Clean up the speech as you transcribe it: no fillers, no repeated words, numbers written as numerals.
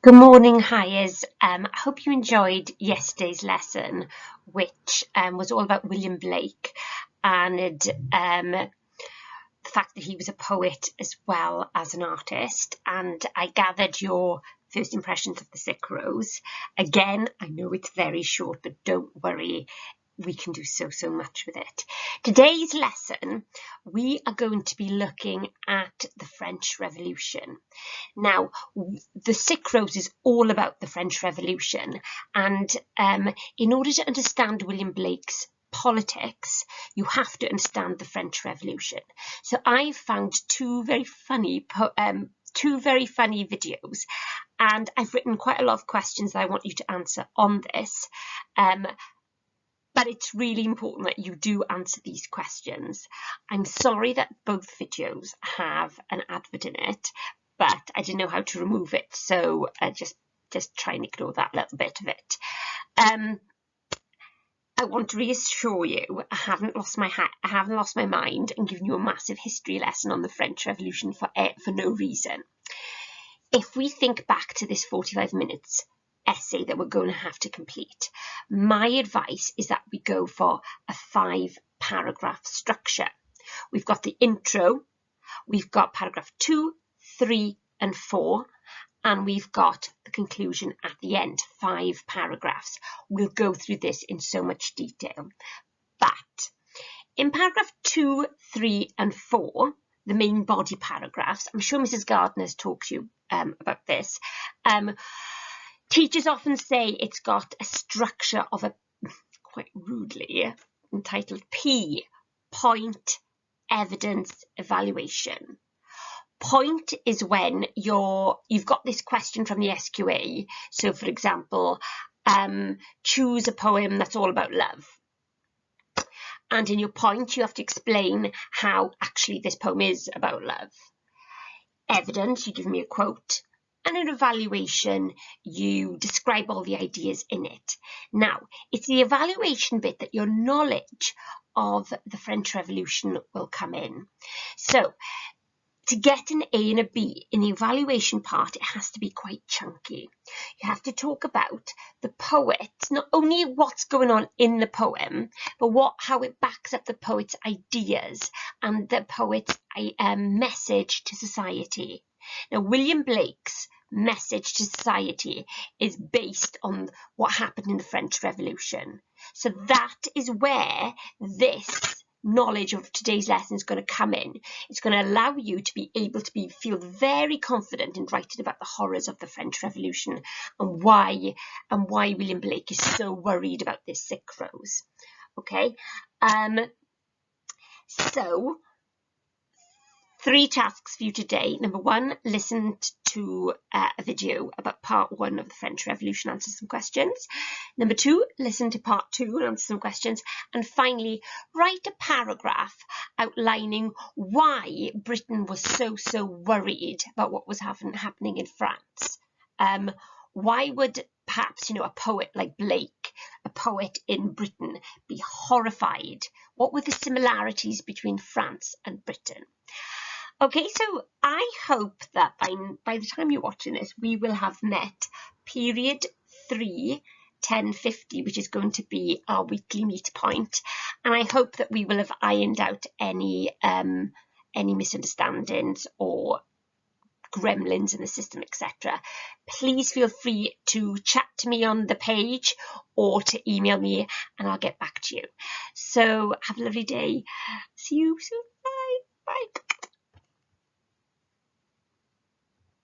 Good morning, Hires. I hope you enjoyed yesterday's lesson, which was all about William Blake and the fact that he was a poet as well as an artist. And I gathered your first impressions of The Sick Rose. Again, I know it's very short, but don't worry. We can do so much with it. Today's lesson, we are going to be looking at the French Revolution. Now, The Sick Rose is all about the French Revolution, and in order to understand William Blake's politics, you have to understand the French Revolution. So I've found two very funny videos, and I've written quite a lot of questions that I want you to answer on this. But it's really important that you do answer these questions. I'm sorry that both videos have an advert in it, but I didn't know how to remove it, so just try and ignore that little bit of it. I want to reassure you, I haven't lost my mind and given you a massive history lesson on the French Revolution for no reason. If we think back to this 45 minutes essay that we're going to have to complete, my advice is that we go for a 5-paragraph structure. We've got the intro, we've got paragraph 2, 3 and 4, and we've got the conclusion at the end, 5 paragraphs. We'll go through this in so much detail. But in paragraph 2, 3 and 4, the main body paragraphs, I'm sure Mrs. Gardner's talked to you about this. Teachers often say it's got a structure of a, quite rudely, entitled P, point, evidence, evaluation. Point is when you've got this question from the SQA. So, for example, choose a poem that's all about love. And in your point, you have to explain how actually this poem is about love. Evidence, you give me a quote. And in evaluation, you describe all the ideas in it. Now, it's the evaluation bit that your knowledge of the French Revolution will come in. So, to get an A and a B in the evaluation part, it has to be quite chunky. You have to talk about the poet, not only what's going on in the poem, but how it backs up the poet's ideas and the poet's message to society. Now, William Blake's message to society is based on what happened in the French Revolution. So that is where this knowledge of today's lesson is going to come in. It's going to allow you to be able to feel very confident in writing about the horrors of the French Revolution and why William Blake is so worried about this sick rose. Okay, so 3 tasks for you today. Number 1, listen to a video about part 1 of the French Revolution, answer some questions. Number 2, listen to part 2 and answer some questions. And finally, write a paragraph outlining why Britain was so worried about what was happening in France. Why would perhaps, a poet like Blake, a poet in Britain, be horrified? What were the similarities between France and Britain? Okay, so I hope that by the time you're watching this, we will have met period 3, 10:50, which is going to be our weekly meet point. And I hope that we will have ironed out any misunderstandings or gremlins in the system, etc. Please feel free to chat to me on the page or to email me and I'll get back to you. So have a lovely day. See you soon.